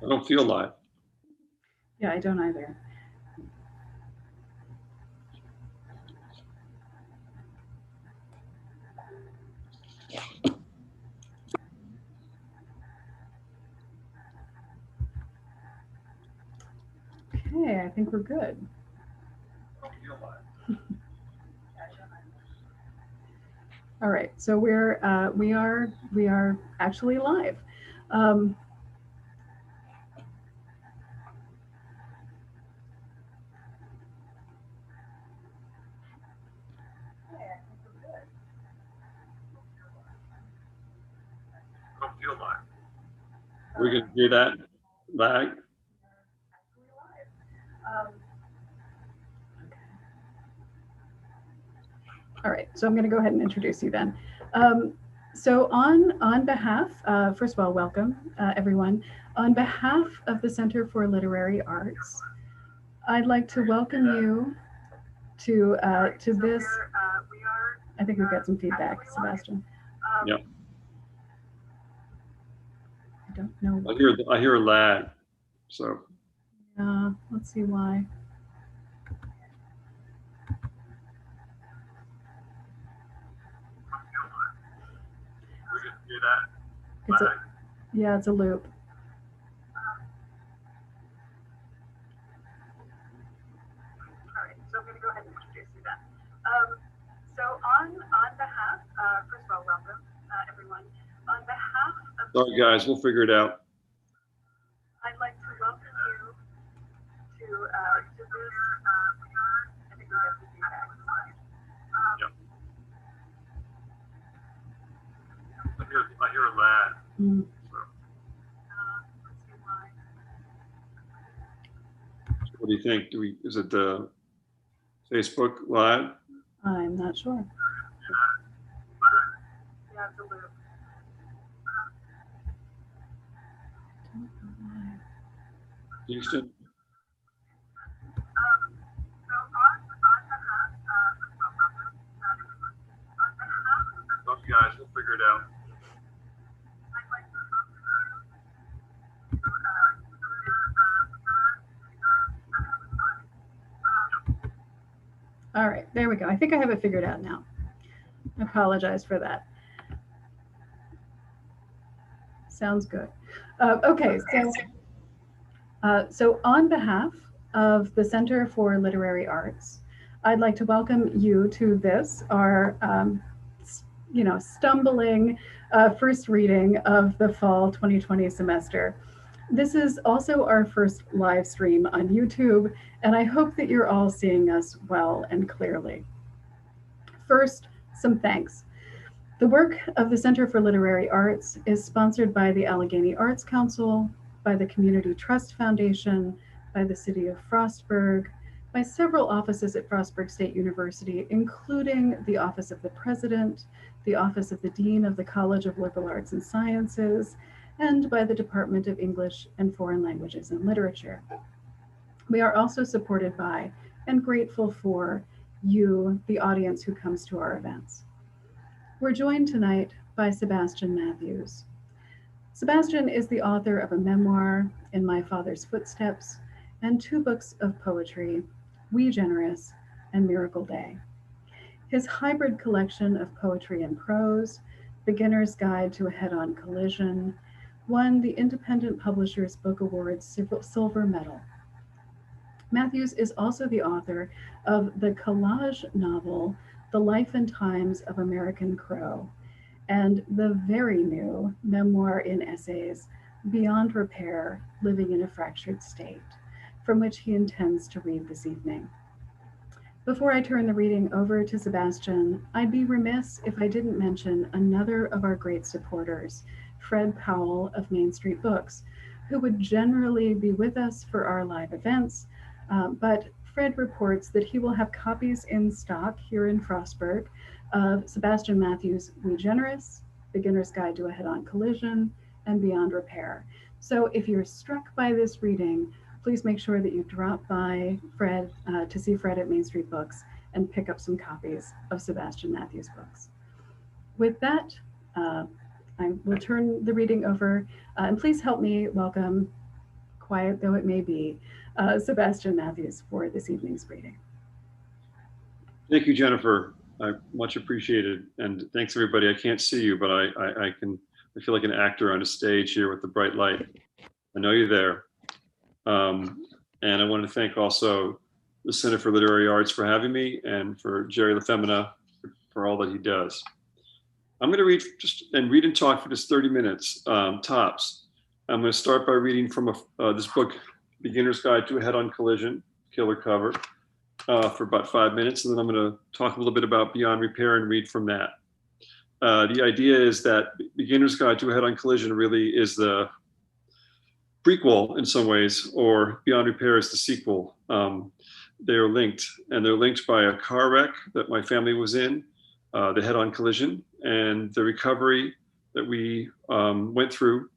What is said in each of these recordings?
I don't feel live. Yeah, I don't either. Okay, I think we're good. I don't feel live. All right, so we are actually live. Um, I don't feel live. We can do that lag. All right, so I'm going to go ahead and introduce you then. So on behalf, first of all, welcome everyone. On behalf of the Center for Literary Arts, I'd like to welcome you to this. I think we've got some feedback, Sebastian. Yeah. I don't know. I hear a lag. So let's see why. We can do that. It's a, yeah, it's a loop. So I'm going to go ahead and introduce you then. So on behalf, first of all, welcome everyone. On behalf of. Sorry guys, we'll figure it out. I'd like to welcome you to this. I think we have some feedback. Yep. I hear a lag. Mm. So what do you think? Is it the Facebook Live? I'm not sure. Yeah, it's a loop. Houston? Love you guys, we'll figure it out. All right, there we go. I think I have it figured out now. I apologize for that. Sounds good. Okay, so on behalf of the Center for Literary Arts, I'd like to welcome you to this, our stumbling first reading of the fall 2020 semester. This is also our first live stream on YouTube, and I hope that you're all seeing us well and clearly. First, some thanks. The work of the Center for Literary Arts is sponsored by the Allegheny Arts Council, by the Community Trust Foundation, by the City of Frostburg, by several offices at Frostburg State University, including the Office of the President, the Office of the Dean of the College of Liberal Arts and Sciences, and by the Department of English and Foreign Languages and Literature. We are also supported by and grateful for you, the audience who comes to our events. We're joined tonight by Sebastian Matthews. Sebastian is the author of a memoir, In My Father's Footsteps, and 2 books of poetry, We Generous and Miracle Day. His hybrid collection of poetry and prose, Beginner's Guide to a Head-On Collision, won the Independent Publishers Book Awards Silver Medal. Matthews is also the author of the collage novel, The Life and Times of American Crow, and the very new memoir in essays, Beyond Repair, Living in a Fractured State, from which he intends to read this evening. Before I turn the reading over to Sebastian, I'd be remiss if I didn't mention another of our great supporters, Fred Powell of Main Street Books, who would generally be with us for our live events, but Fred reports that he will have copies in stock here in Frostburg of Sebastian Matthews' We Generous, Beginner's Guide to a Head-On Collision, and Beyond Repair. So if you're struck by this reading, please make sure that you drop by Fred to see Fred at Main Street Books and pick up some copies of Sebastian Matthews' books. With that, I will turn the reading over, and please help me welcome quiet though it may be, Sebastian Matthews for this evening's reading. Thank you, Jennifer. I much appreciated, and thanks everybody. I can't see you, but I feel like an actor on a stage here with the bright light. I know you're there. And I want to thank also the Center for Literary Arts for having me, and for Jerry LaFemina for all that he does. I'm going to read and talk for just 30 minutes, tops. I'm going to start by reading from this book, Beginner's Guide to a Head-On Collision, killer cover, for about 5 minutes. And then I'm going to talk a little bit about Beyond Repair and read from that. The idea is that Beginner's Guide to a Head-On Collision really is the prequel in some ways, or Beyond Repair is the sequel. They're linked, and they're linked by a car wreck that my family was in, the head-on collision, and the recovery that we went through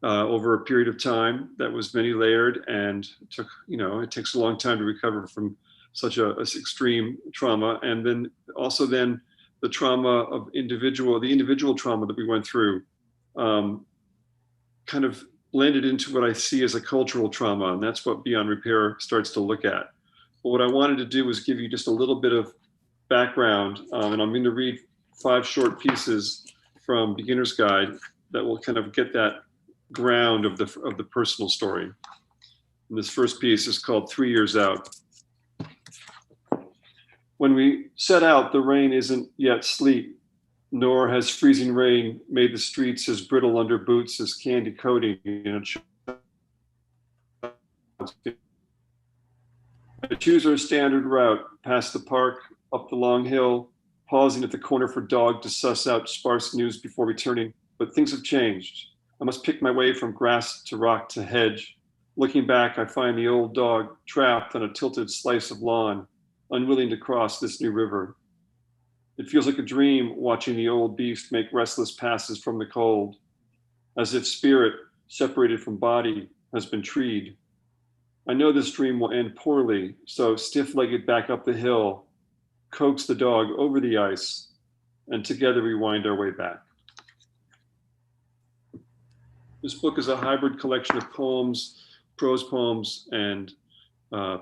over a period of time that was many layered, and it takes a long time to recover from such a extreme trauma. And then also then the trauma of the individual trauma that we went through kind of blended into what I see as a cultural trauma. And that's what Beyond Repair starts to look at. But what I wanted to do was give you just a little bit of background. And I'm going to read 5 short pieces from Beginner's Guide that will kind of get that ground of the personal story. And this first piece is called 3 Years Out. When we set out, the rain isn't yet sleet, nor has freezing rain made the streets as brittle under boots as candy coating in a child. I choose our standard route, past the park, up the long hill, pausing at the corner for dog to suss out sparse news before returning. But things have changed. I must pick my way from grass to rock to hedge. Looking back, I find the old dog trapped on a tilted slice of lawn, unwilling to cross this new river. It feels like a dream watching the old beast make restless passes from the cold, as if spirit, separated from body, has been treed. I know this dream will end poorly, so stiff-legged back up the hill, coax the dog over the ice, and together we wind our way back. This book is a hybrid collection of poems, and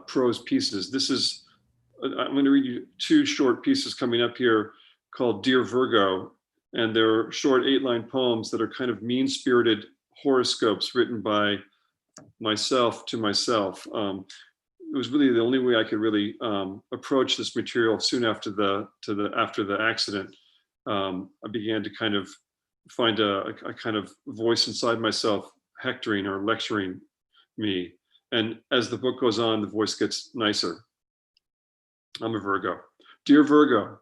prose pieces. I'm going to read you 2 short pieces coming up here called Dear Virgo, and they're short 8-line poems that are kind of mean-spirited horoscopes written by myself to myself. It was really the only way I could really approach this material soon after the accident. I began to kind of find a kind of voice inside myself hectoring or lecturing me. And as the book goes on, the voice gets nicer. I'm a Virgo. Dear Virgo,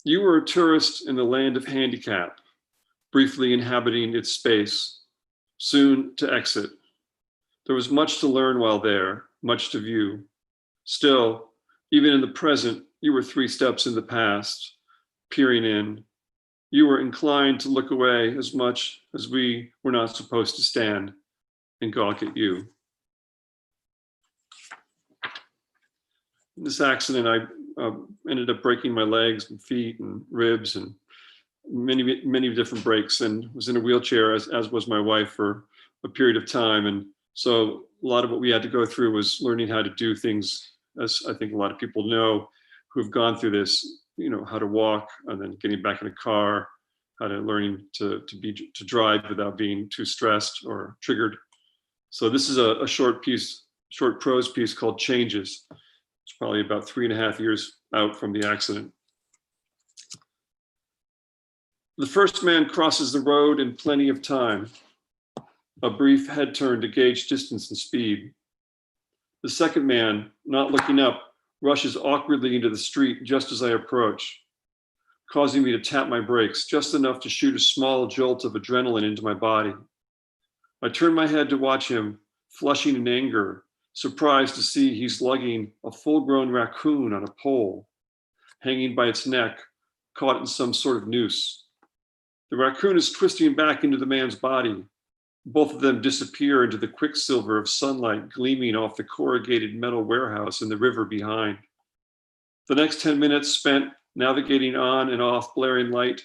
you were a tourist in the land of handicap, briefly inhabiting its space, soon to exit. There was much to learn while there, much to view. Still, even in the present, you were 3 steps in the past, peering in. You were inclined to look away as much as we were not supposed to stand and gawk at you. In this accident, I ended up breaking my legs and feet and ribs and many different breaks, and was in a wheelchair, as was my wife, for a period of time. And so a lot of what we had to go through was learning how to do things, as I think a lot of people know who've gone through this, how to walk, and then getting back in a car, how to learning to drive without being too stressed or triggered. So this is a short prose piece called Changes. It's probably about 3.5 years out from the accident. The first man crosses the road in plenty of time, a brief head turn to gauge distance and speed. The second man, not looking up, rushes awkwardly into the street just as I approach, causing me to tap my brakes just enough to shoot a small jolt of adrenaline into my body. I turn my head to watch him, flushing in anger, surprised to see he's lugging a full-grown raccoon on a pole, hanging by its neck, caught in some sort of noose. The raccoon is twisting back into the man's body. Both of them disappear into the quicksilver of sunlight gleaming off the corrugated metal warehouse in the river behind. The next 10 minutes spent navigating on and off blaring light,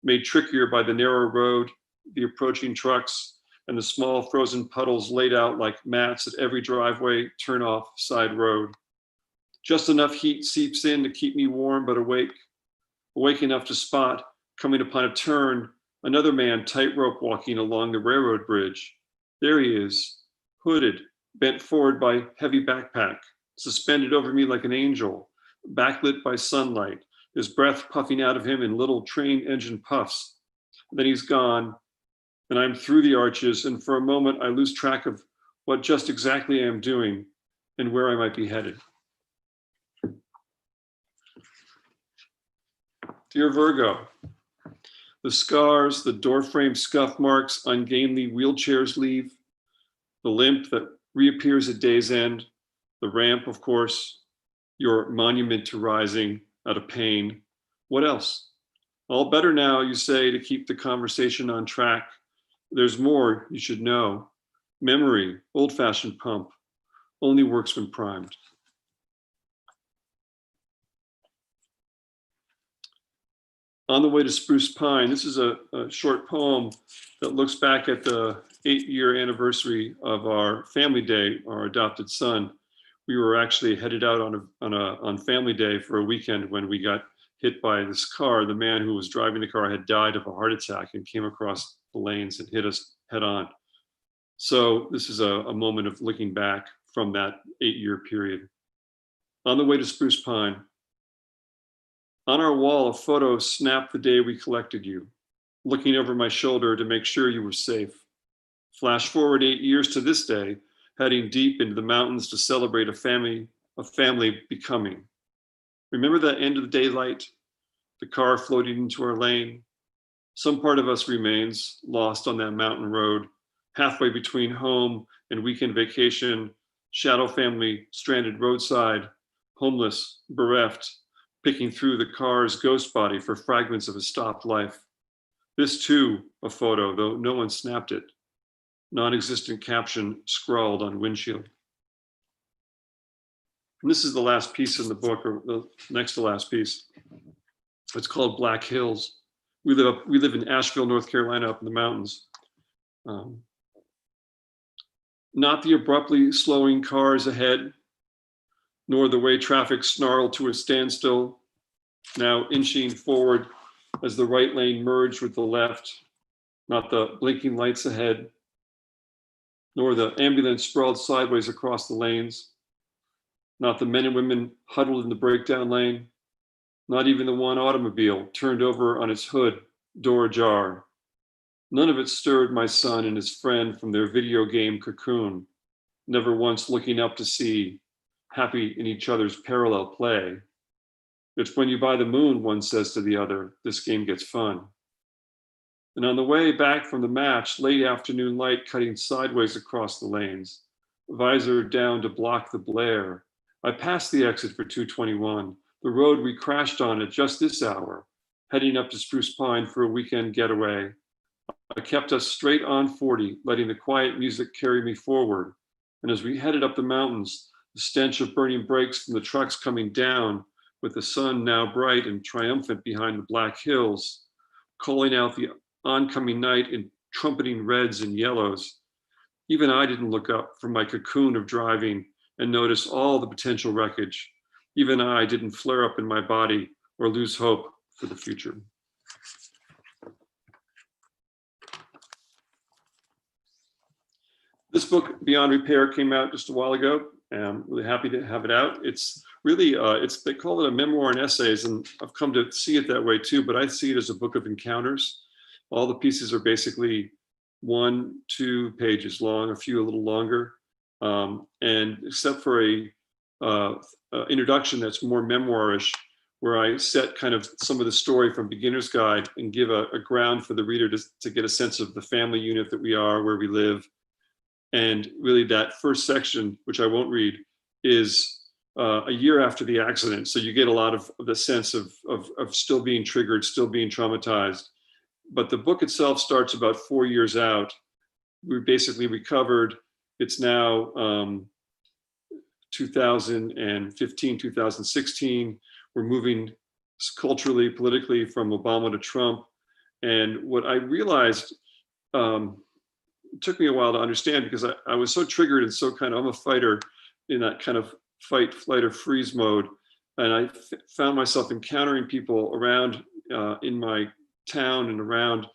made trickier by the narrow road, the approaching trucks, and the small frozen puddles laid out like mats at every driveway turn-off side road. Just enough heat seeps in to keep me warm but awake enough to spot, coming upon a turn, another man tightrope walking along the railroad bridge. There he is, hooded, bent forward by heavy backpack, suspended over me like an angel, backlit by sunlight, his breath puffing out of him in little train engine puffs. Then he's gone, and I'm through the arches, and for a moment I lose track of what just exactly I am doing and where I might be headed. Dear Virgo, the scars, the doorframe scuff marks, ungainly wheelchairs leave, the limp that reappears at day's end, the ramp, of course, your monument to rising out of pain. What else? All better now, you say, to keep the conversation on track. There's more you should know. Memory, old-fashioned pump, only works when primed. On the Way to Spruce Pine, this is a short poem that looks back at the 8-year anniversary of our family day, our adopted son. We were actually headed out on family day for a weekend when we got hit by this car. The man who was driving the car had died of a heart attack and came across the lanes and hit us head on. So this is a moment of looking back from that 8-year period. On the Way to Spruce Pine. On our wall, a photo snapped the day we collected you, looking over my shoulder to make sure you were safe. Flash forward 8 years to this day, heading deep into the mountains to celebrate a family becoming. Remember that end of the daylight, the car floating into our lane? Some part of us remains lost on that mountain road, halfway between home and weekend vacation, shadow family stranded roadside, homeless, bereft, picking through the car's ghost body for fragments of a stopped life. This too, a photo, though no one snapped it. Non-existent caption scrawled on windshield. And this is the last piece in the book, or the next to last piece. It's called Black Hills. We live in Asheville, North Carolina, up in the mountains. Not the abruptly slowing cars ahead, nor the way traffic snarled to a standstill, now inching forward as the right lane merged with the left, not the blinking lights ahead, nor the ambulance sprawled sideways across the lanes, not the men and women huddled in the breakdown lane, not even the one automobile turned over on its hood, door ajar. None of it stirred my son and his friend from their video game cocoon, never once looking up to see, happy in each other's parallel play. It's when you buy the moon, one says to the other, this game gets fun. And on the way back from the match, late afternoon light cutting sideways across the lanes, visor down to block the glare, I passed the exit for 221, the road we crashed on at just this hour, heading up to Spruce Pine for a weekend getaway. I kept us straight on 40, letting the quiet music carry me forward. And as we headed up the mountains, the stench of burning brakes from the trucks coming down, with the sun now bright and triumphant behind the black hills, calling out the oncoming night in trumpeting reds and yellows. Even I didn't look up from my cocoon of driving and notice all the potential wreckage. Even I didn't flare up in my body or lose hope for the future. This book, Beyond Repair, came out just a while ago. And I'm really happy to have it out. It's really, they call it a memoir and essays, and I've come to see it that way too, but I see it as a book of encounters. All the pieces are basically 1-2 pages long, a few a little longer. And except for a introduction that's more memoirish, where I set kind of some of the story from beginner's guide and give a ground for the reader to get a sense of the family unit that we are, where we live. And really that first section, which I won't read, is a year after the accident. So you get a lot of the sense of still being triggered, still being traumatized. But the book itself starts about 4 years out. We basically recovered. It's now 2015, 2016. We're moving culturally, politically from Obama to Trump. And what I realized took me a while to understand, because I was so triggered and so kind of, I'm a fighter in that kind of fight, flight, or freeze mode. And I found myself encountering people around in my town and around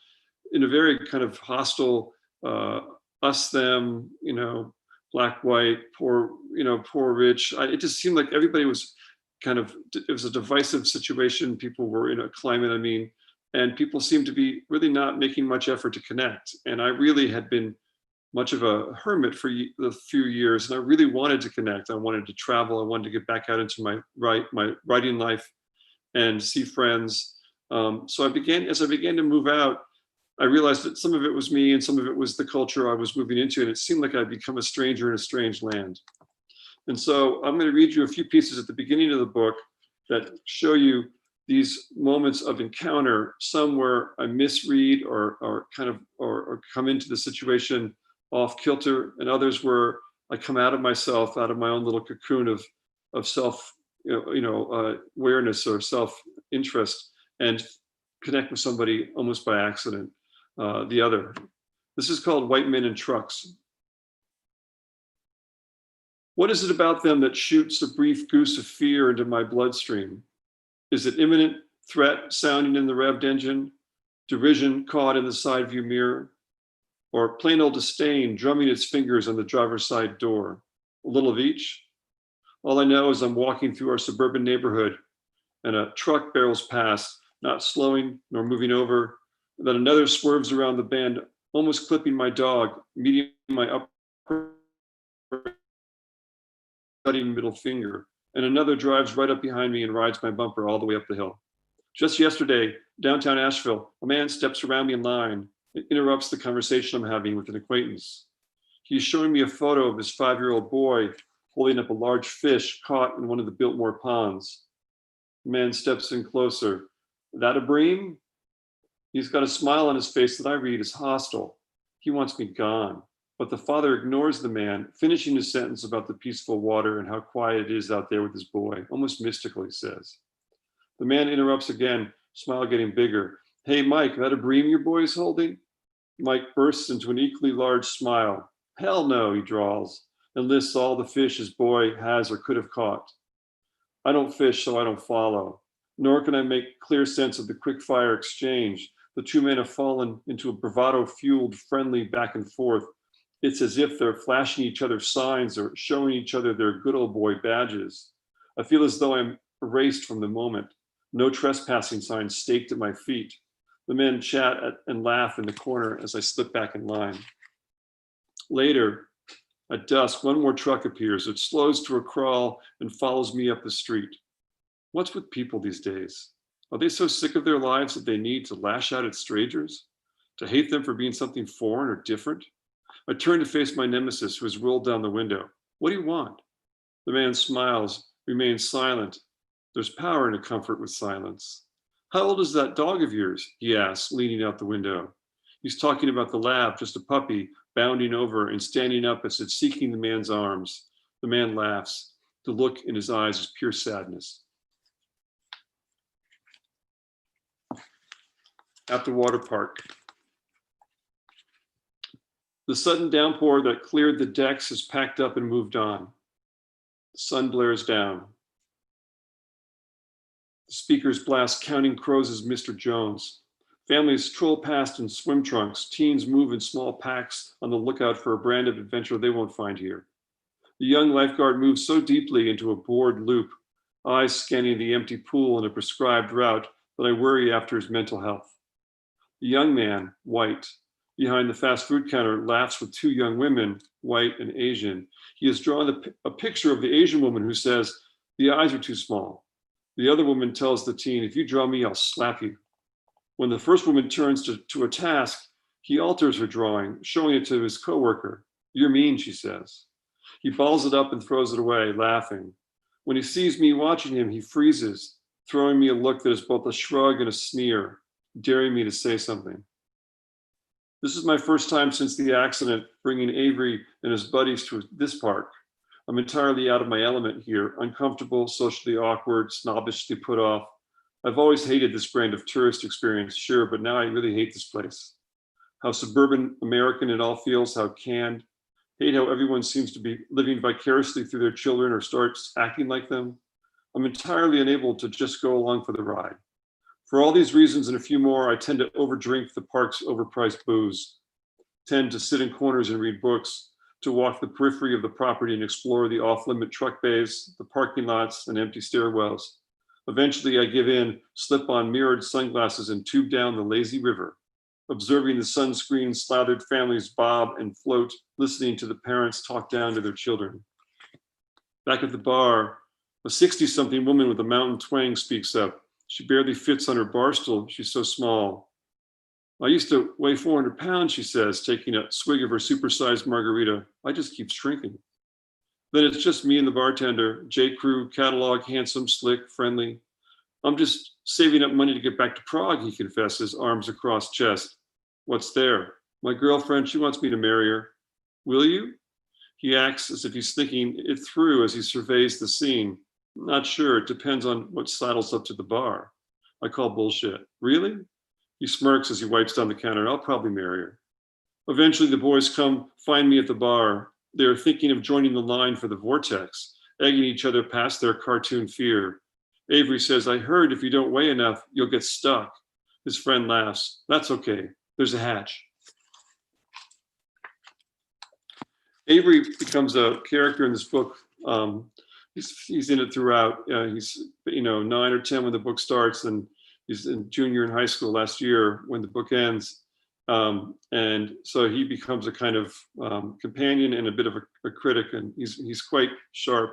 in a very kind of hostile, us, them, black, white, poor, poor, rich. It just seemed like everybody was kind of, it was a divisive situation. People were in a climate, and people seemed to be really not making much effort to connect. And I really had been much of a hermit for a few years, and I really wanted to connect. I wanted to travel. I wanted to get back out into my writing life and see friends. So as I began to move out, I realized that some of it was me and some of it was the culture I was moving into, and it seemed like I'd become a stranger in a strange land. And so I'm going to read you a few pieces at the beginning of the book that show you these moments of encounter, some where I misread or come into the situation off kilter, and others where I come out of myself, out of my own little cocoon of self, awareness or self-interest, and connect with somebody almost by accident. The other. This is called White Men in Trucks. What is it about them that shoots a brief goose of fear into my bloodstream? Is it imminent threat sounding in the revved engine, derision caught in the side view mirror, or plain old disdain drumming its fingers on the driver's side door? A little of each? All I know is I'm walking through our suburban neighborhood and a truck barrels past, not slowing nor moving over. Then another swerves around the bend, almost clipping my dog, meeting my upper cutting middle finger. And another drives right up behind me and rides my bumper all the way up the hill. Just yesterday, downtown Asheville, a man steps around me in line and interrupts the conversation I'm having with an acquaintance. He's showing me a photo of his 5-year-old boy holding up a large fish caught in one of the Biltmore ponds. The man steps in closer. That a bream? He's got a smile on his face that I read as hostile. He wants me gone. But the father ignores the man, finishing his sentence about the peaceful water and how quiet it is out there with his boy, almost mystical, he says. The man interrupts again, smile getting bigger. Hey, Mike, that a bream your boy's holding? Mike bursts into an equally large smile. Hell no, he drawls, and lists all the fish his boy has or could have caught. I don't fish, so I don't follow, nor can I make clear sense of the quick fire exchange. The two men have fallen into a bravado-fueled, friendly back and forth. It's as if they're flashing each other signs or showing each other their good old boy badges. I feel as though I'm erased from the moment. No trespassing signs staked at my feet. The men chat and laugh in the corner as I slip back in line. Later, at dusk, one more truck appears. It slows to a crawl and follows me up the street. What's with people these days? Are they so sick of their lives that they need to lash out at strangers? To hate them for being something foreign or different? I turn to face my nemesis, who has rolled down the window. What do you want? The man smiles, remains silent. There's power in a comfort with silence. How old is that dog of yours? He asks, leaning out the window. He's talking about the lab, just a puppy, bounding over and standing up as if seeking the man's arms. The man laughs. The look in his eyes is pure sadness. At the water park. The sudden downpour that cleared the decks has packed up and moved on. The sun blares down. The speakers blast Counting Crows' Mr. Jones. Families stroll past in swim trunks. Teens move in small packs on the lookout for a brand of adventure they won't find here. The young lifeguard moves so deeply into a bored loop, eyes scanning the empty pool in a prescribed route, that I worry after his mental health. The young man, white, behind the fast food counter, laughs with two young women, white and Asian. He has drawn a picture of the Asian woman who says, "The eyes are too small." The other woman tells the teen, "If you draw me, I'll slap you." When the first woman turns to a task, he alters her drawing, showing it to his coworker. "You're mean," she says. He balls it up and throws it away, laughing. When he sees me watching him, he freezes, throwing me a look that is both a shrug and a sneer, daring me to say something. This is my first time since the accident bringing Avery and his buddies to this park. I'm entirely out of my element here, uncomfortable, socially awkward, snobbishly put off. I've always hated this brand of tourist experience, sure, but now I really hate this place. how suburban American it all feels, how canned. Hate how everyone seems to be living vicariously through their children or starts acting like them. I'm entirely unable to just go along for the ride. For all these reasons and a few more, I tend to overdrink the park's overpriced booze, tend to sit in corners and read books, to walk the periphery of the property and explore the off-limit truck bays, the parking lots, and empty stairwells. Eventually, I give in, slip on mirrored sunglasses, and tube down the lazy river, observing the sunscreen slathered families bob and float, listening to the parents talk down to their children. Back at the bar, a 60-something woman with a mountain twang speaks up. She barely fits on her bar stool. She's so small. I used to weigh 400 pounds, she says, taking a swig of her supersized margarita. I just keep shrinking. Then it's just me and the bartender, J. Crew, catalog, handsome, slick, friendly. I'm just saving up money to get back to Prague, he confesses, arms across chest. What's there? My girlfriend, she wants me to marry her. Will you? He acts as if he's thinking it through as he surveys the scene. Not sure, it depends on what sidles up to the bar. I call bullshit. Really? He smirks as he wipes down the counter. I'll probably marry her. Eventually the boys come find me at the bar. They're thinking of joining the line for the vortex, egging each other past their cartoon fear. Avery says, I heard if you don't weigh enough, you'll get stuck. His friend laughs. That's okay. There's a hatch. Avery becomes a character in this book. He's in it throughout. He's 9 or 10 when the book starts, and he's a junior in high school last year when the book ends. And so he becomes a kind of companion and a bit of a critic, and he's quite sharp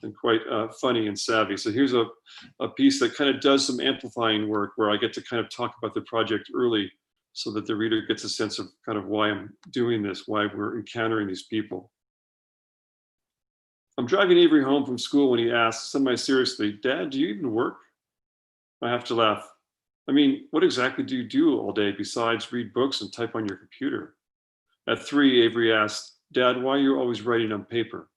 and quite funny and savvy. So here's a piece that kind of does some amplifying work where I get to kind of talk about the project early so that the reader gets a sense of kind of why I'm doing this, why we're encountering these people. I'm driving Avery home from school when he asks semi-seriously, Dad, do you even work? I have to laugh. I mean, what exactly do you do all day besides read books and type on your computer? At 3, Avery asks, Dad, why are you always writing on paper?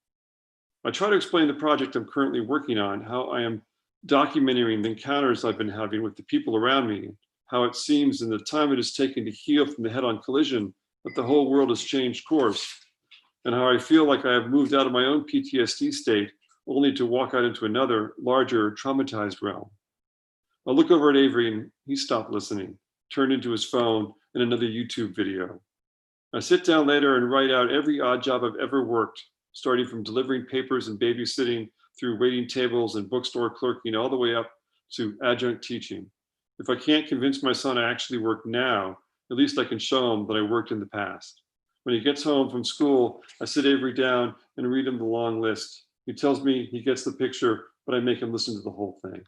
I try to explain the project I'm currently working on, how I am documenting the encounters I've been having with the people around me, how it seems in the time it has taken to heal from the head-on collision that the whole world has changed course, and how I feel like I have moved out of my own PTSD state only to walk out into another, larger, traumatized realm. I look over at Avery and he stopped listening, turned into his phone and another YouTube video. I sit down later and write out every odd job I've ever worked, starting from delivering papers and babysitting through waiting tables and bookstore clerking all the way up to adjunct teaching. If I can't convince my son I actually work now, at least I can show him that I worked in the past. When he gets home from school, I sit Avery down and read him the long list. He tells me he gets the picture, but I make him listen to the whole thing.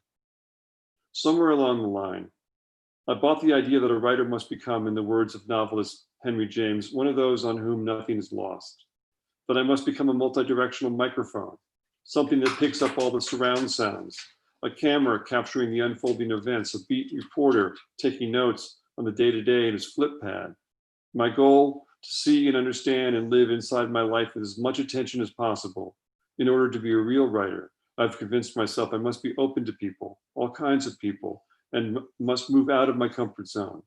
Somewhere along the line, I bought the idea that a writer must become, in the words of novelist Henry James, one of those on whom nothing is lost. That I must become a multi-directional microphone, something that picks up all the surround sounds, a camera capturing the unfolding events, a beat reporter taking notes on the day-to-day in his flip pad. My goal, to see and understand and live inside my life with as much attention as possible. In order to be a real writer, I've convinced myself I must be open to people, all kinds of people, and must move out of my comfort zone.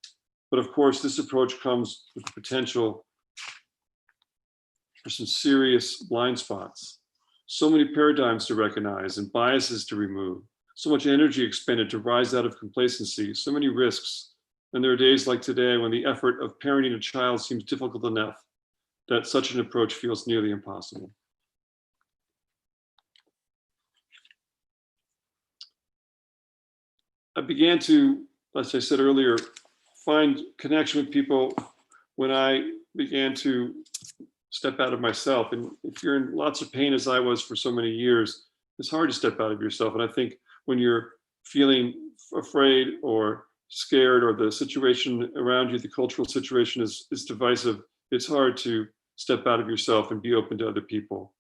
But of course, this approach comes with the potential for some serious blind spots. So many paradigms to recognize and biases to remove, so much energy expended to rise out of complacency, so many risks. And there are days like today when the effort of parenting a child seems difficult enough that such an approach feels nearly impossible. I began to, as I said earlier, find connection with people when I began to step out of myself. And if you're in lots of pain, as I was for so many years, it's hard to step out of yourself. And I think when you're feeling afraid or scared, or the situation around you, the cultural situation is divisive, it's hard to step out of yourself and be open to other people,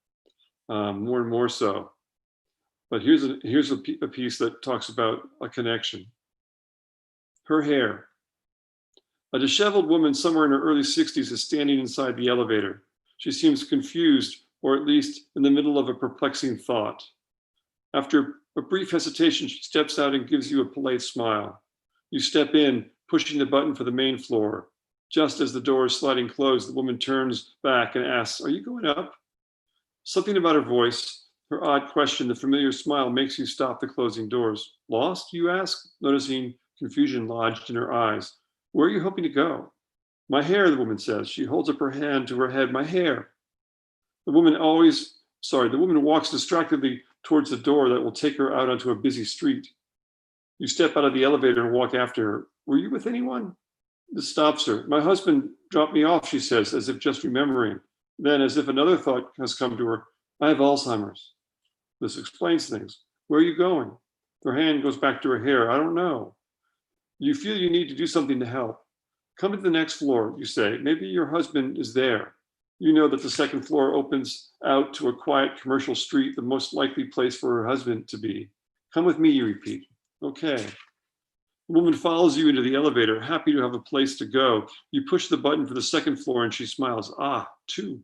more and more so. But here's a piece that talks about a connection. Her hair. A disheveled woman somewhere in her early 60s is standing inside the elevator. She seems confused, or at least in the middle of a perplexing thought. After a brief hesitation, she steps out and gives you a polite smile. You step in, pushing the button for the main floor. Just as the door is sliding closed, the woman turns back and asks, "Are you going up?" Something about her voice, her odd question, the familiar smile makes you stop the closing doors. "Lost?" you ask, noticing confusion lodged in her eyes. "Where are you hoping to go?" "My hair," the woman says. She holds up her hand to her head. "My hair." The woman walks distractedly towards the door that will take her out onto a busy street. You step out of the elevator and walk after her. "Were you with anyone?" This stops her. "My husband dropped me off," she says, as if just remembering. Then, as if another thought has come to her, "I have Alzheimer's." This explains things. "Where are you going?" Her hand goes back to her hair. "I don't know." You feel you need to do something to help. "Come to the next floor," you say. "Maybe your husband is there." You know that the second floor opens out to a quiet commercial street, the most likely place for her husband to be. "Come with me," you repeat. "Okay." The woman follows you into the elevator, happy to have a place to go. You push the button for the second floor and she smiles. "Ah, two."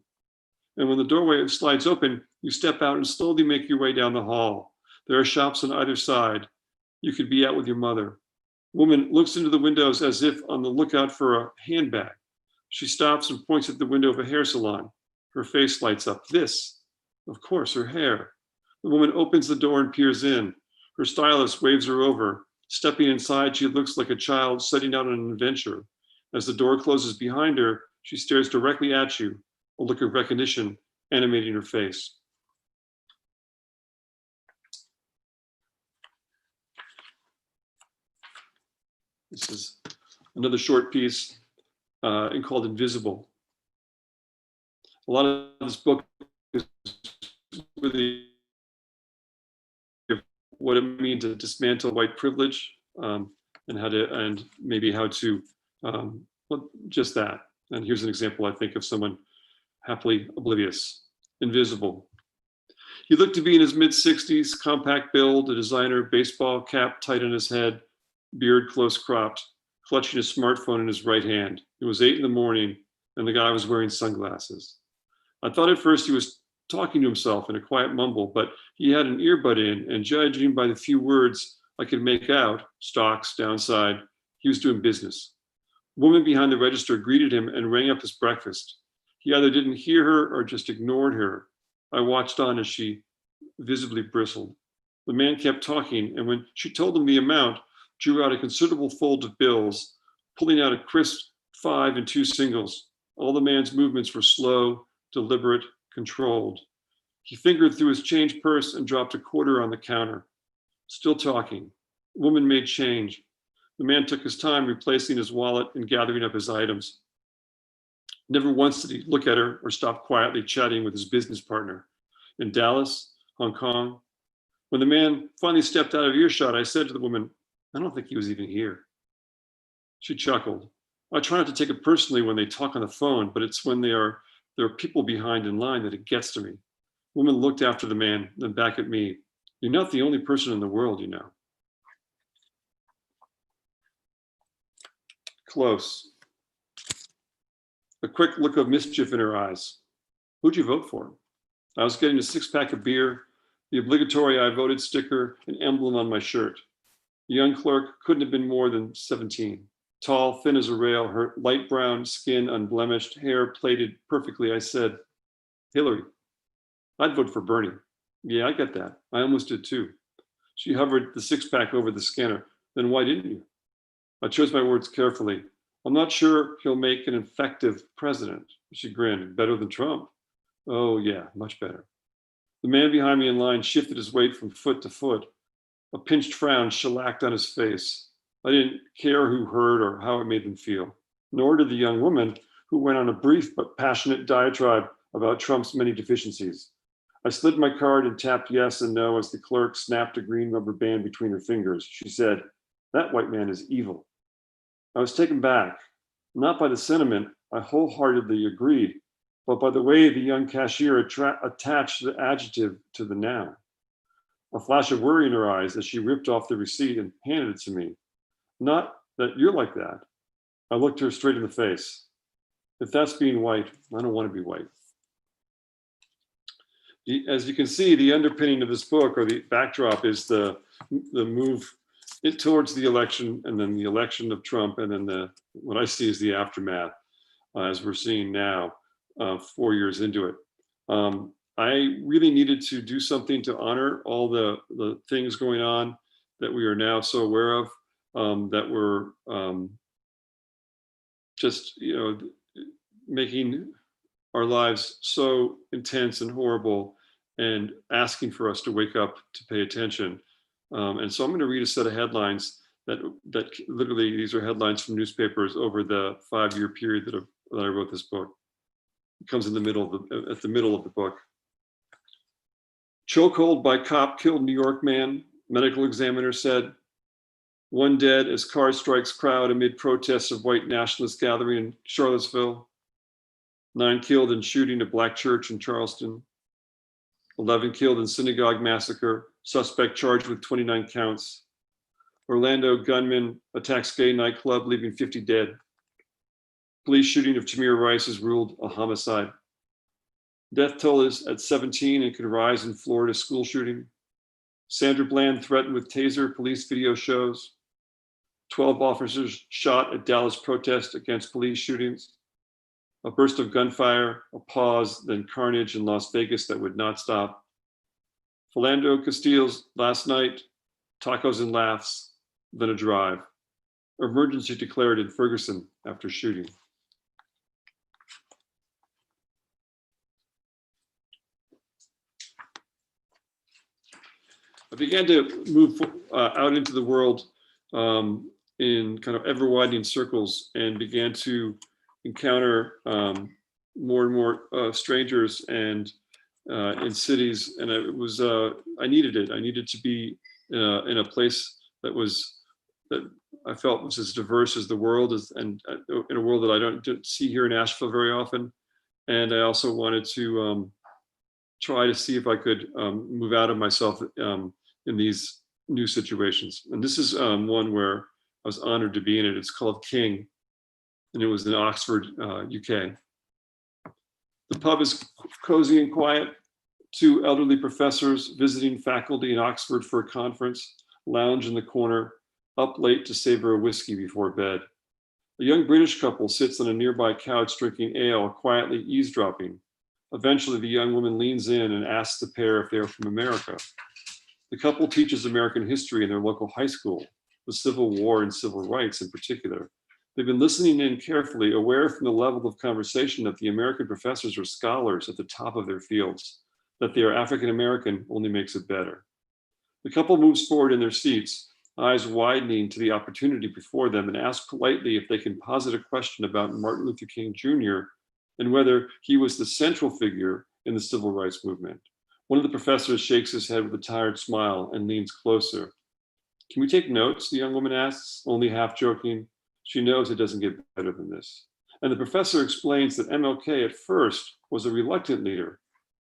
And when the doorway slides open, you step out and slowly make your way down the hall. There are shops on either side. You could be out with your mother. The woman looks into the windows as if on the lookout for a handbag. She stops and points at the window of a hair salon. Her face lights up. This, of course, her hair. The woman opens the door and peers in. Her stylist waves her over. Stepping inside, she looks like a child setting out on an adventure. As the door closes behind her, she stares directly at you, a look of recognition animating her face. This is another short piece called Invisible. A lot of this book is really what it means to dismantle white privilege, and maybe how to just that. And here's an example, I think, of someone happily oblivious. Invisible. He looked to be in his mid-60s, compact build, a designer, baseball cap tight on his head, beard close cropped, clutching his smartphone in his right hand. It was 8 a.m, and the guy was wearing sunglasses. I thought at first he was talking to himself in a quiet mumble, but he had an earbud in, and judging by the few words I could make out, stocks, downside, he was doing business. A woman behind the register greeted him and rang up his breakfast. He either didn't hear her or just ignored her. I watched on as she visibly bristled. The man kept talking, and when she told him the amount, drew out a considerable fold of bills, pulling out a crisp 5 and 2 singles. All the man's movements were slow, deliberate, controlled. He fingered through his change purse and dropped a quarter on the counter. Still talking. The woman made change. The man took his time replacing his wallet and gathering up his items. Never once did he look at her or stop quietly chatting with his business partner. In Dallas, Hong Kong. When the man finally stepped out of earshot, I said to the woman, "I don't think he was even here." She chuckled. "I try not to take it personally when they talk on the phone, but it's when there are people behind in line that it gets to me." The woman looked after the man, then back at me. "You're not the only person in the world, you know." Close. A quick look of mischief in her eyes. "Who'd you vote for?" I was getting a 6-pack of beer, the obligatory "I voted" sticker, an emblem on my shirt. The young clerk couldn't have been more than 17. Tall, thin as a rail, her light brown skin unblemished, hair plaited perfectly. I said, "Hillary." "I'd vote for Bernie." "Yeah, I get that. I almost did too." She hovered the 6-pack over the scanner. "Then why didn't you?" I chose my words carefully. "I'm not sure he'll make an effective president." She grinned. "Better than Trump?" "Oh yeah, much better." The man behind me in line shifted his weight from foot to foot. A pinched frown shellacked on his face. I didn't care who heard or how it made them feel, nor did the young woman, who went on a brief but passionate diatribe about Trump's many deficiencies. I slid my card and tapped yes and no as the clerk snapped a green rubber band between her fingers. She said, "That white man is evil." I was taken back, not by the sentiment, I wholeheartedly agreed, but by the way the young cashier attached the adjective to the noun. A flash of worry in her eyes as she ripped off the receipt and handed it to me. "Not that you're like that." I looked her straight in the face. "If that's being white, I don't want to be white." As you can see, the underpinning of this book, or the backdrop, is the move towards the election, and then the election of Trump, and then what I see is the aftermath, as we're seeing now, 4 years into it. I really needed to do something to honor all the things going on that we are now so aware of, that were just, making our lives so intense and horrible, and asking for us to wake up to pay attention. And so I'm going to read a set of headlines that literally, these are headlines from newspapers over the 5-year period that I wrote this book. It comes in the middle at the middle of the book. Chokehold by cop killed New York man, medical examiner said. 1 dead as car strikes crowd amid protests of white nationalist gathering in Charlottesville. 9 killed in shooting at Black church in Charleston. 11 killed in synagogue massacre, suspect charged with 29 counts. Orlando gunman attacks gay nightclub, leaving 50 dead. Police shooting of Tamir Rice is ruled a homicide. Death toll is at 17 and could rise in Florida school shooting. Sandra Bland threatened with taser, police video shows. 12 officers shot at Dallas protest against police shootings. A burst of gunfire, a pause, then carnage in Las Vegas that would not stop. Philando Castile's last night, tacos and laughs, then a drive. Emergency declared in Ferguson after shooting. I began to move out into the world in kind of ever-widening circles, and began to encounter more and more strangers and in cities, and it was I needed it. I needed to be in a place that I felt was as diverse as the world is, and in a world that I don't see here in Asheville very often. And I also wanted to try to see if I could move out of myself in these new situations. And this is one where I was honored to be in it. It's called King, and it was in Oxford, UK. The pub is cozy and quiet. 2 elderly professors visiting faculty in Oxford for a conference lounge in the corner, up late to savor a whiskey before bed. A young British couple sits on a nearby couch drinking ale, quietly eavesdropping. Eventually, the young woman leans in and asks the pair if they are from America. The couple teaches American history in their local high school, the Civil War and civil rights in particular. They've been listening in carefully, aware from the level of conversation that the American professors are scholars at the top of their fields. That they are African American only makes it better. The couple moves forward in their seats, eyes widening to the opportunity before them, and asks politely if they can posit a question about Martin Luther King Jr. and whether he was the central figure in the civil rights movement. One of the professors shakes his head with a tired smile and leans closer. Can we take notes? The young woman asks, only half joking. She knows it doesn't get better than this. And the professor explains that MLK at first was a reluctant leader,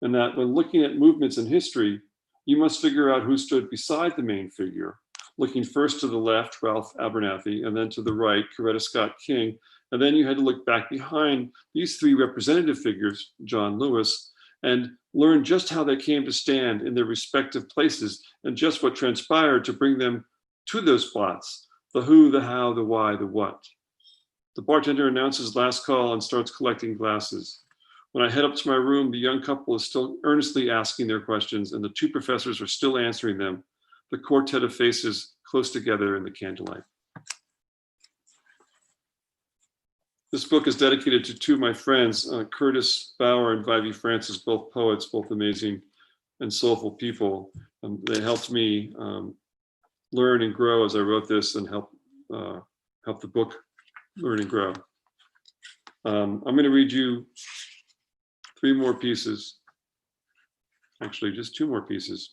and that when looking at movements in history, you must figure out who stood beside the main figure, looking first to the left, Ralph Abernathy, and then to the right, Coretta Scott King, and then you had to look back behind these 3 representative figures, John Lewis, and learn just how they came to stand in their respective places and just what transpired to bring them to those spots, the who, the how, the why, the what. The bartender announces last call and starts collecting glasses. When I head up to my room, the young couple is still earnestly asking their questions, and the 2 professors are still answering them, the quartet of faces close together in the candlelight. This book is dedicated to 2 of my friends, Curtis Bauer and Vivi Francis, both poets, both amazing and soulful people. They helped me learn and grow as I wrote this, and help the book learn and grow. I'm going to read you 3 more pieces, actually just 2 more pieces.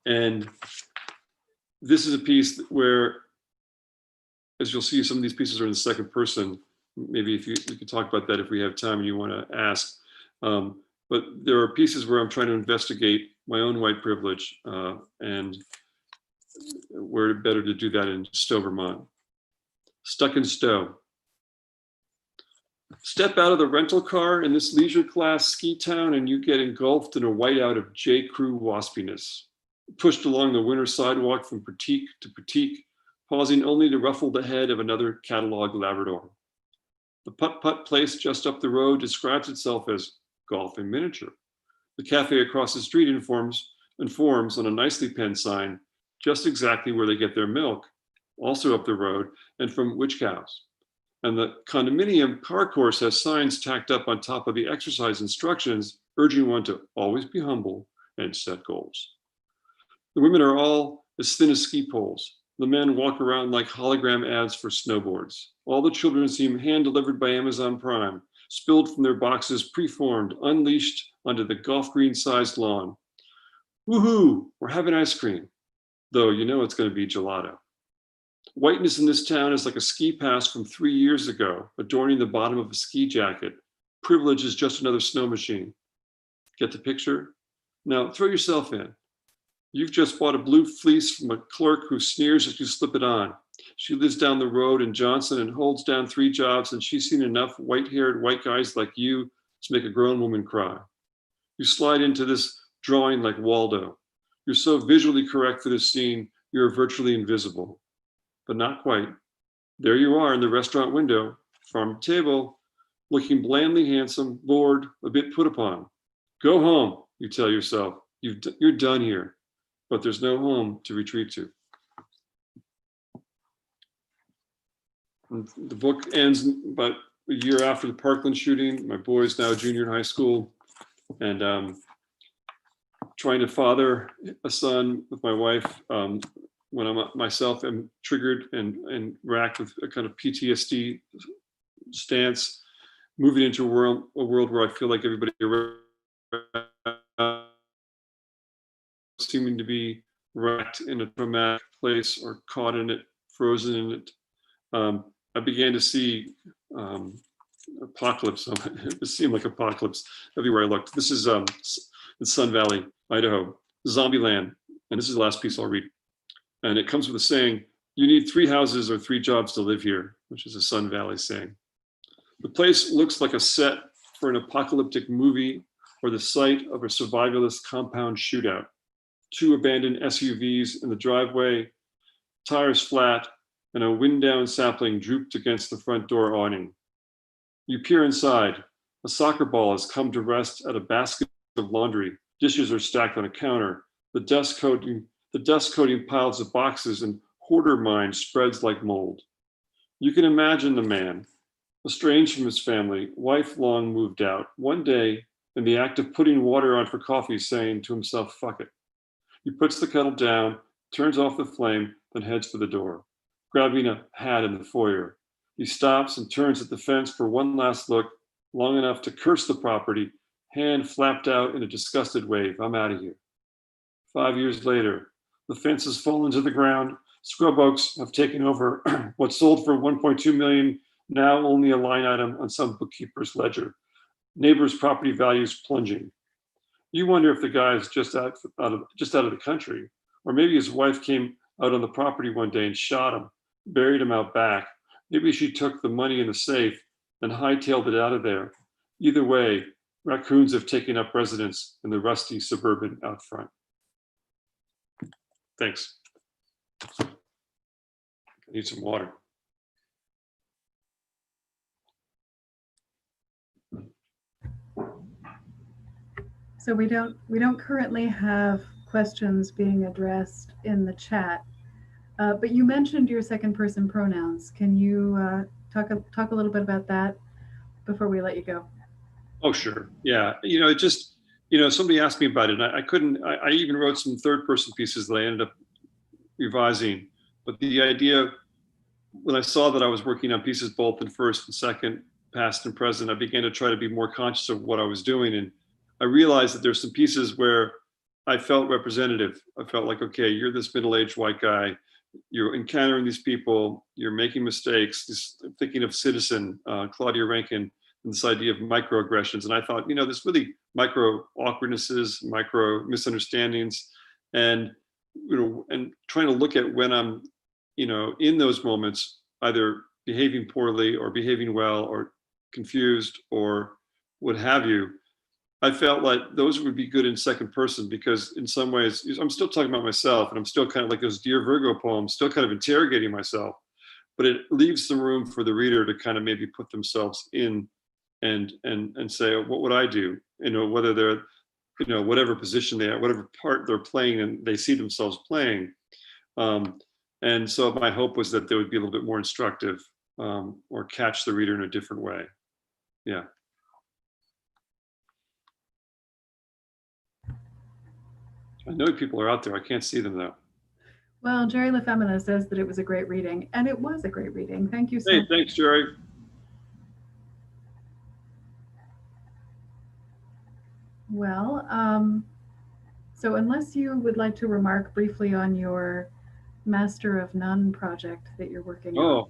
And this is a piece where, as you'll see, some of these pieces are in the second person. Maybe we could talk about that if we have time and you want to ask. But there are pieces where I'm trying to investigate my own white privilege, and where better to do that in Stowe, Vermont. Stuck in Stowe. Step out of the rental car in this leisure class ski town and you get engulfed in a whiteout of J. Crew waspiness. pushed along the winter sidewalk from boutique to boutique, pausing only to ruffle the head of another catalog Labrador. The putt-putt place just up the road describes itself as golf in miniature. The cafe across the street informs on a nicely penned sign just exactly where they get their milk, also up the road, and from which cows. And the condominium car course has signs tacked up on top of the exercise instructions, urging one to always be humble and set goals. The women are all as thin as ski poles. The men walk around like hologram ads for snowboards. All the children seem hand-delivered by Amazon Prime, spilled from their boxes, preformed, unleashed onto the golf green-sized lawn. Woohoo, we're having ice cream, though you know it's going to be gelato. Whiteness in this town is like a ski pass from 3 years ago, adorning the bottom of a ski jacket. Privilege is just another snow machine. Get the picture? Now throw yourself in. You've just bought a blue fleece from a clerk who sneers as you slip it on. She lives down the road in Johnson and holds down 3 jobs, and she's seen enough white-haired white guys like you to make a grown woman cry. You slide into this drawing like Waldo. You're so visually correct for this scene, you're virtually invisible. But not quite. There you are in the restaurant window, farm table, looking blandly handsome, bored, a bit put upon. Go home, you tell yourself. You're done here, but there's no home to retreat to. And the book ends about a year after the Parkland shooting. My boy's now a junior in high school, and trying to father a son with my wife when I myself am triggered and racked with a kind of PTSD stance, moving into a world where I feel like everybody around seeming to be racked in a traumatic place or caught in it, frozen in it. I began to see apocalypse. It seemed like apocalypse everywhere I looked. This is in Sun Valley, Idaho, Zombieland. And this is the last piece I'll read. And it comes with a saying, you need 3 houses or 3 jobs to live here, which is a Sun Valley saying. The place looks like a set for an apocalyptic movie or the site of a survivalist compound shootout. 2 abandoned SUVs in the driveway, tires flat, and a wind-down sapling drooped against the front door awning. You peer inside. A soccer ball has come to rest at a basket of laundry. Dishes are stacked on a counter. The dust coating piles of boxes and hoarder mind spreads like mold. You can imagine the man, estranged from his family, wife long moved out, one day in the act of putting water on for coffee, saying to himself, fuck it. He puts the kettle down, turns off the flame, then heads for the door, grabbing a hat in the foyer. He stops and turns at the fence for one last look, long enough to curse the property, hand flapped out in a disgusted wave. I'm out of here. 5 years later, the fence has fallen to the ground. Scrub oaks have taken over what sold for 1.2 million, now only a line item on some bookkeeper's ledger. Neighbors' property values plunging. You wonder if the guy is just out of the country, or maybe his wife came out on the property one day and shot him, buried him out back. Maybe she took the money in the safe and hightailed it out of there. Either way, raccoons have taken up residence in the rusty suburban out front. Thanks. I need some water. So we don't currently have questions being addressed in the chat, but you mentioned your second person pronouns. Can you talk a little bit about that before we let you go? Oh, sure. Yeah. Somebody asked me about it, and I even wrote some third person pieces that I ended up revising. But the idea, when I saw that I was working on pieces both in first and second, past and present, I began to try to be more conscious of what I was doing. And I realized that there's some pieces where I felt representative. I felt like, okay, you're this middle-aged white guy, you're encountering these people, you're making mistakes. Thinking of Citizen, Claudia Rankine, and this idea of microaggressions. And I thought, there's really micro awkwardnesses, micro misunderstandings, and trying to look at when I'm, in those moments, either behaving poorly or behaving well or confused or what have you. I felt like those would be good in second person, because in some ways I'm still talking about myself, and I'm still kind of like those Dear Virgo poems, still kind of interrogating myself, but it leaves some room for the reader to kind of maybe put themselves in and say, what would I do? Whether they're, whatever position they are, whatever part they're playing and they see themselves playing. And so my hope was that they would be a little bit more instructive, or catch the reader in a different way. Yeah. I know people are out there. I can't see them though. Well, Jerry LaFemina says that it was a great reading, and it was a great reading. Thank you so Hey, much. thanks, Jerry. Well, so unless you would like to remark briefly on your Master of None project that you're working on. Oh,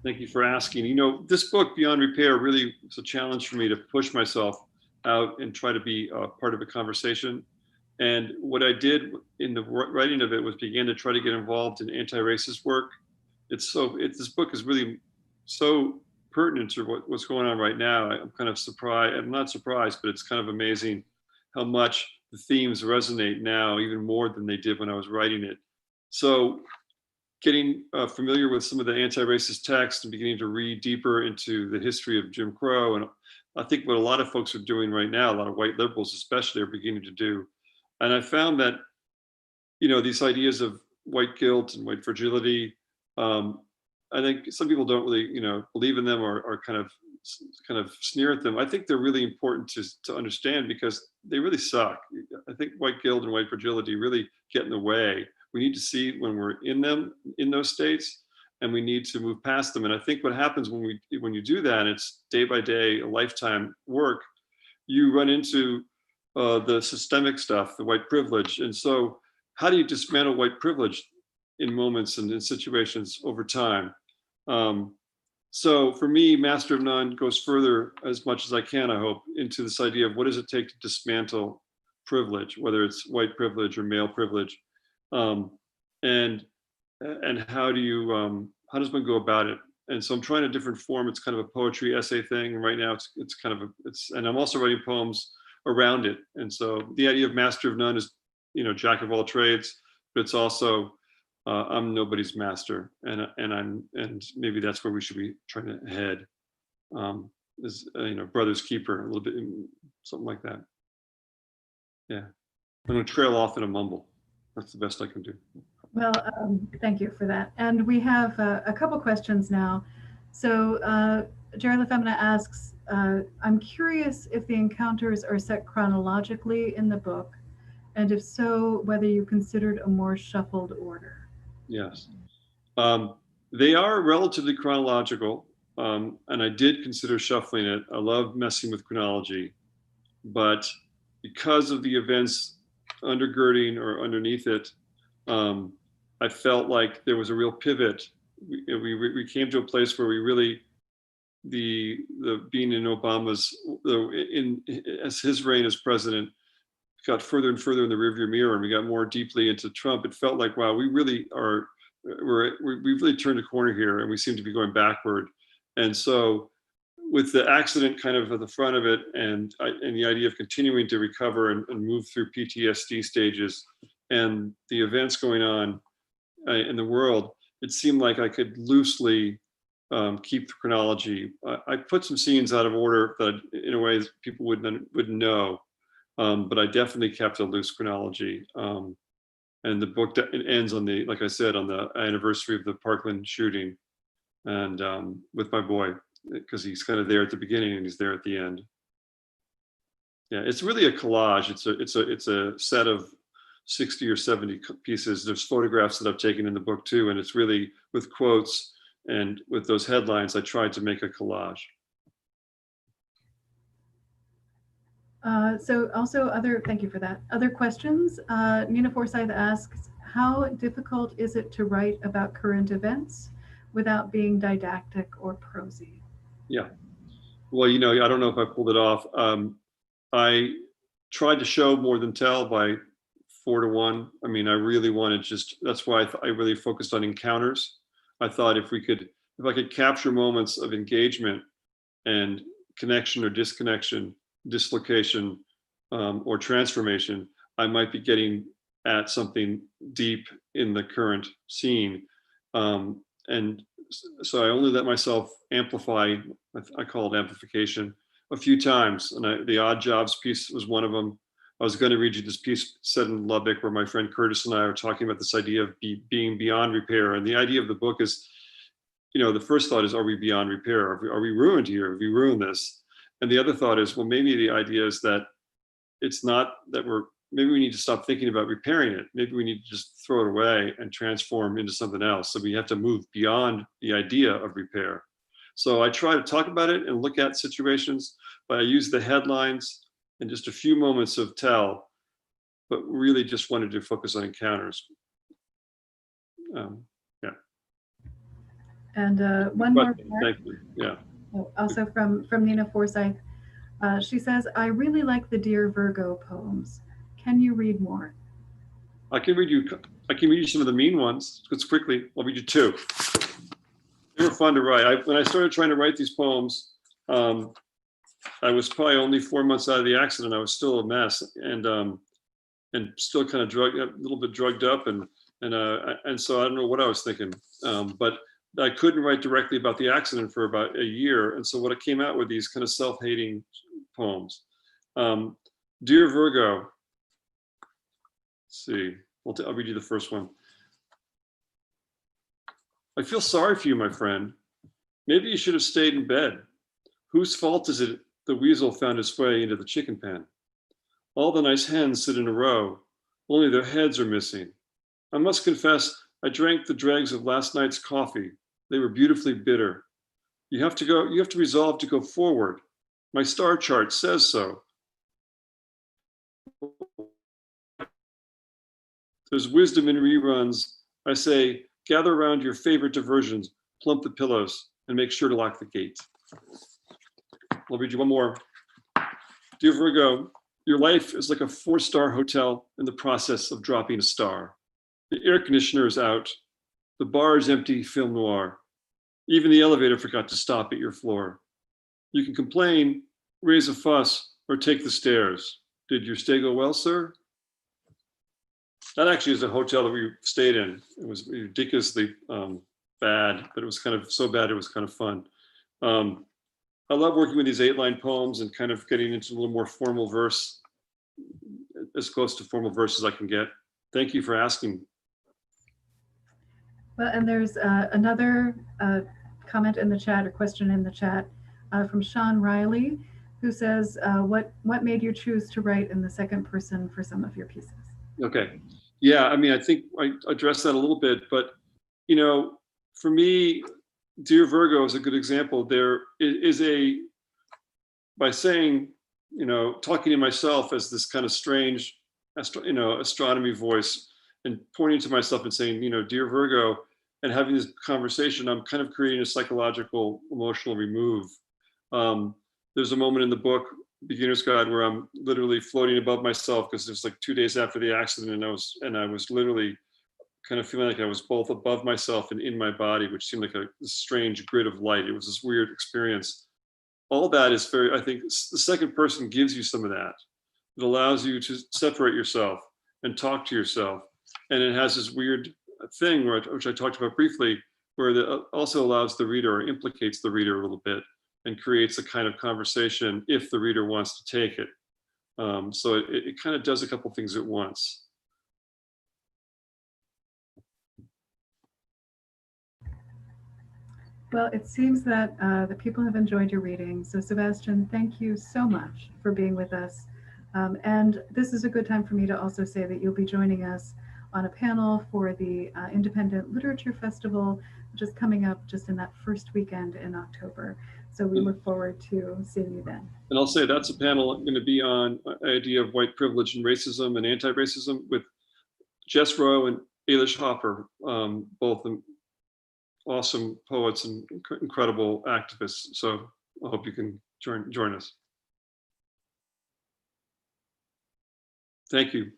thank you for asking. This book, Beyond Repair, really was a challenge for me to push myself out and try to be a part of a conversation. And what I did in the writing of it was began to try to get involved in anti-racist work. This book is really so pertinent to what's going on right now. I'm kind of surprised. I'm not surprised, but it's kind of amazing how much the themes resonate now, even more than they did when I was writing it. So getting familiar with some of the anti-racist text and beginning to read deeper into the history of Jim Crow. And I think what a lot of folks are doing right now, a lot of white liberals especially, are beginning to do. And I found that, these ideas of white guilt and white fragility, I think some people don't really, believe in them, or kind of sneer at them. I think they're really important to understand, because they really suck. I think white guilt and white fragility really get in the way. We need to see when we're in those states, and we need to move past them. And I think what happens when you do that, it's day by day, a lifetime work, you run into the systemic stuff, the white privilege. And so how do you dismantle white privilege in moments and in situations over time? So for me, Master of None goes further, as much as I can, I hope, into this idea of what does it take to dismantle privilege, whether it's white privilege or male privilege, and how does one go about it? And so I'm trying a different form. It's kind of a poetry essay thing. And right now and I'm also writing poems around it. And so the idea of Master of None is, jack of all trades, but it's also, I'm nobody's master, and maybe that's where we should be trying to head. Is brother's keeper, a little bit, something like that. Yeah, I'm gonna trail off in a mumble. That's the best I can do. Well, thank you for that. And we have a couple questions now. So Jerry LaFemina asks, I'm curious if the encounters are set chronologically in the book, and if so, whether you considered a more shuffled order. Yes, they are relatively chronological, and I did consider shuffling it. I love messing with chronology, but because of the events undergirding or underneath it, I felt like there was a real pivot. We came to a place where we really, the being in Obama's, as his reign as president got further and further in the rearview mirror, and we got more deeply into Trump, it felt like, wow, we really we've really turned a corner here, and we seem to be going backward. And so with the accident kind of at the front of it, and the idea of continuing to recover and move through PTSD stages, and the events going on in the world, it seemed like I could loosely keep the chronology. I put some scenes out of order that in a way people wouldn't know, but I definitely kept a loose chronology. And the book ends on like I said, on the anniversary of the Parkland shooting, and with my boy, because he's kind of there at the beginning and he's there at the end. Yeah, it's really a collage. It's a set of 60 or 70 pieces. There's photographs that I've taken in the book too, and it's really with quotes and with those headlines. I tried to make a collage. So also thank you for that. Other questions? Nina Forsyth asks, how difficult is it to write about current events without being didactic or prosy? Yeah. Well, I don't know if I pulled it off. I tried to show more than tell by 4-to-1. I mean, I really wanted that's why I really focused on encounters. I thought if I could capture moments of engagement and connection or disconnection dislocation or transformation, I might be getting at something deep in the current scene. And so I only let myself amplify, I call it amplification, a few times. And the Odd Jobs piece was one of them. I was going to read you this piece set in Lubbock where my friend Curtis and I are talking about this idea of being beyond repair. And the idea of the book is, the first thought is, are we beyond repair? Are we ruined here? Have we ruined this? And the other thought is, well, maybe the idea is that it's not that maybe we need to stop thinking about repairing it. Maybe we need to just throw it away and transform into something else. So we have to move beyond the idea of repair. So I try to talk about it and look at situations, but I use the headlines and just a few moments of tell, but really just wanted to focus on encounters. Yeah. And one more. Thank you. Yeah. Also from Nina Forsyth. She says, I really like the Dear Virgo poems. Can you read more? I can read you some of the mean ones. Just quickly, I'll read you two. They were fun to write. When I started trying to write these poems, I was probably only 4 months out of the accident. I was still a mess and still kind of a little bit drugged up, and so I don't know what I was thinking. But I couldn't write directly about the accident for about a year, and so what it came out were these kind of self-hating poems. Dear Virgo. Let's see. I'll read you the first one. I feel sorry for you, my friend. Maybe you should have stayed in bed. Whose fault is it the weasel found its way into the chicken pen? All the nice hens sit in a row, only their heads are missing. I must confess, I drank the dregs of last night's coffee. They were beautifully bitter. You have to resolve to go forward. My star chart says so. There's wisdom in reruns. I say, gather around your favorite diversions, plump the pillows, and make sure to lock the gate. I'll read you one more. Dear Virgo, your life is like a 4-star hotel in the process of dropping a star. The air conditioner is out. The bar is empty, film noir. Even the elevator forgot to stop at your floor. You can complain, raise a fuss, or take the stairs. Did your stay go well, sir? That actually is a hotel that we stayed in. It was ridiculously bad, but it was kind of so bad it was kind of fun. I love working with these 8-line poems and kind of getting into a little more formal verse, as close to formal verse as I can get. Thank you for asking. Well, and there's another comment in the chat or question in the chat from Sean Riley, who says, what made you choose to write in the second person for some of your pieces? Okay. Yeah, I mean, I think I addressed that a little bit, but, for me, Dear Virgo is a good example. There is by saying, talking to myself as this kind of strange, astronomy voice and pointing to myself and saying, Dear Virgo, and having this conversation, I'm kind of creating a psychological, emotional remove. There's a moment in the book, Beginner's Guide, where I'm literally floating above myself because it was like 2 days after the accident, and I was literally kind of feeling like I was both above myself and in my body, which seemed like a strange grid of light. It was this weird experience. All that is I think the second person gives you some of that. It allows you to separate yourself and talk to yourself. And it has this weird thing, which I talked about briefly, where it also allows the reader, or implicates the reader a little bit, and creates a kind of conversation if the reader wants to take it. So it kind of does a couple things at once. Well, it seems that the people have enjoyed your reading. So Sebastian, thank you so much for being with us. And this is a good time for me to also say that you'll be joining us on a panel for the Independent Literature Festival, which is coming up just in that first weekend in October. So we look forward to seeing you then. And I'll say that's a panel going to be on the idea of white privilege and racism and anti-racism with Jess Rowe and Eilish Hopper, both awesome poets and incredible activists. So I hope you can join us. Thank you.